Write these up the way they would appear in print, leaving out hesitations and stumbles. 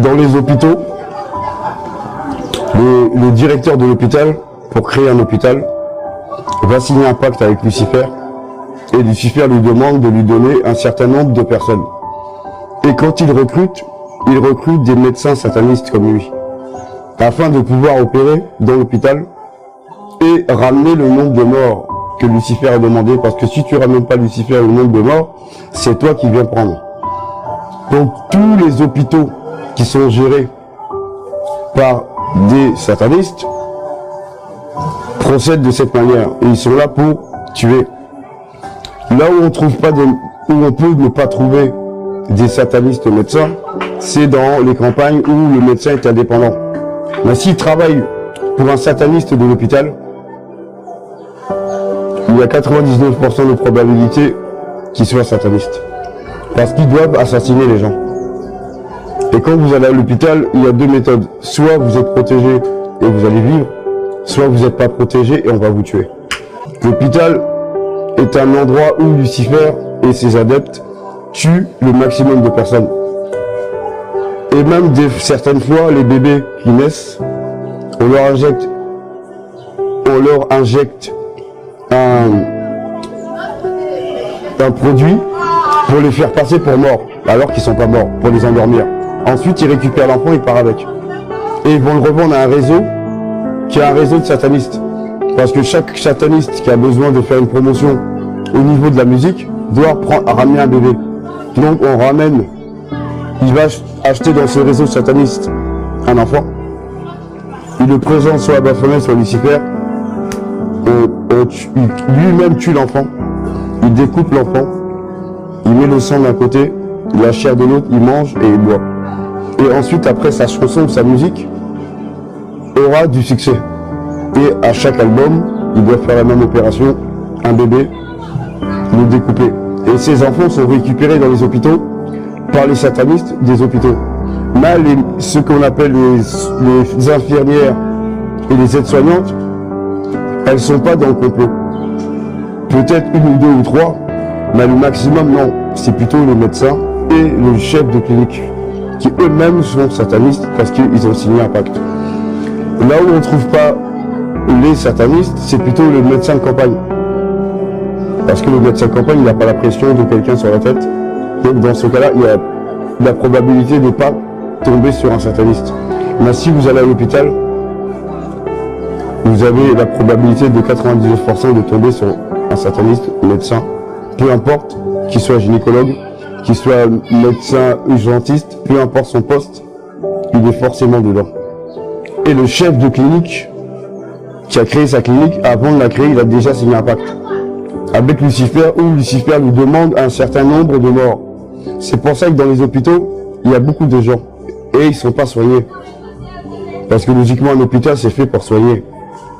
dans les hôpitaux, le directeur de l'hôpital, pour créer un hôpital, va signer un pacte avec Lucifer, et Lucifer lui demande de lui donner un certain nombre de personnes. Et quand il recrute des médecins satanistes comme lui, afin de pouvoir opérer dans l'hôpital et ramener le nombre de morts que Lucifer a demandé, parce que si tu ramènes pas Lucifer le nombre de morts, c'est toi qui viens prendre. Donc tous les hôpitaux qui sont gérés par des satanistes procèdent de cette manière, et ils sont là pour tuer. Là où on trouve pas où on peut ne pas trouver des satanistes médecins, c'est dans les campagnes où le médecin est indépendant. Mais s'il travaille pour un sataniste de l'hôpital, il y a 99% de probabilité qu'il soit sataniste. Parce qu'ils doivent assassiner les gens. Et quand vous allez à l'hôpital, il y a deux méthodes. Soit vous êtes protégé et vous allez vivre, soit vous n'êtes pas protégé et on va vous tuer. L'hôpital est un endroit où Lucifer et ses adeptes tuent le maximum de personnes. Et même certaines fois, les bébés qui naissent, on leur injecte un produit pour les faire passer pour morts, alors qu'ils sont pas morts, pour les endormir. Ensuite, ils récupèrent l'enfant, ils partent avec. Et ils vont le revendre à un réseau qui est un réseau de satanistes. Parce que chaque sataniste qui a besoin de faire une promotion au niveau de la musique doit ramener un bébé. Donc on ramène, il va acheter dans ce réseau sataniste un enfant. Il le présente soit à Baphomet, soit à Lucifer. Lui-même tue l'enfant. Il découpe l'enfant. Il met le sang d'un côté, la chair de l'autre, il mange et il boit. Et ensuite, après, sa chanson, sa musique aura du succès. Et à chaque album, il doit faire la même opération, un bébé, le découper. Et ces enfants sont récupérés dans les hôpitaux par les satanistes des hôpitaux. Mais ce qu'on appelle les infirmières et les aides-soignantes, elles ne sont pas dans le complot. Peut-être une ou deux ou trois, mais le maximum, non. C'est plutôt les médecins et le chef de clinique, qui eux-mêmes sont satanistes parce qu'ils ont signé un pacte. Là où on ne trouve pas les satanistes, c'est plutôt le médecin de campagne. Parce que le médecin de campagne, il n'a pas la pression de quelqu'un sur la tête. Donc dans ce cas-là, il y a la probabilité de ne pas tomber sur un sataniste. Mais si vous allez à l'hôpital, vous avez la probabilité de 99% de tomber sur un sataniste médecin. Peu importe qu'il soit gynécologue, qu'il soit médecin urgentiste, peu importe son poste, il est forcément dedans. Et le chef de clinique qui a créé sa clinique, avant de la créer, il a déjà signé un pacte avec Lucifer, où Lucifer lui demande un certain nombre de morts. C'est pour ça que dans les hôpitaux, il y a beaucoup de gens et ils ne sont pas soignés. Parce que logiquement, un hôpital, c'est fait pour soigner.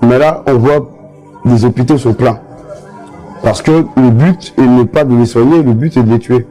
Mais là, on voit les hôpitaux sont pleins. Parce que le but n'est pas de les soigner, le but est de les tuer.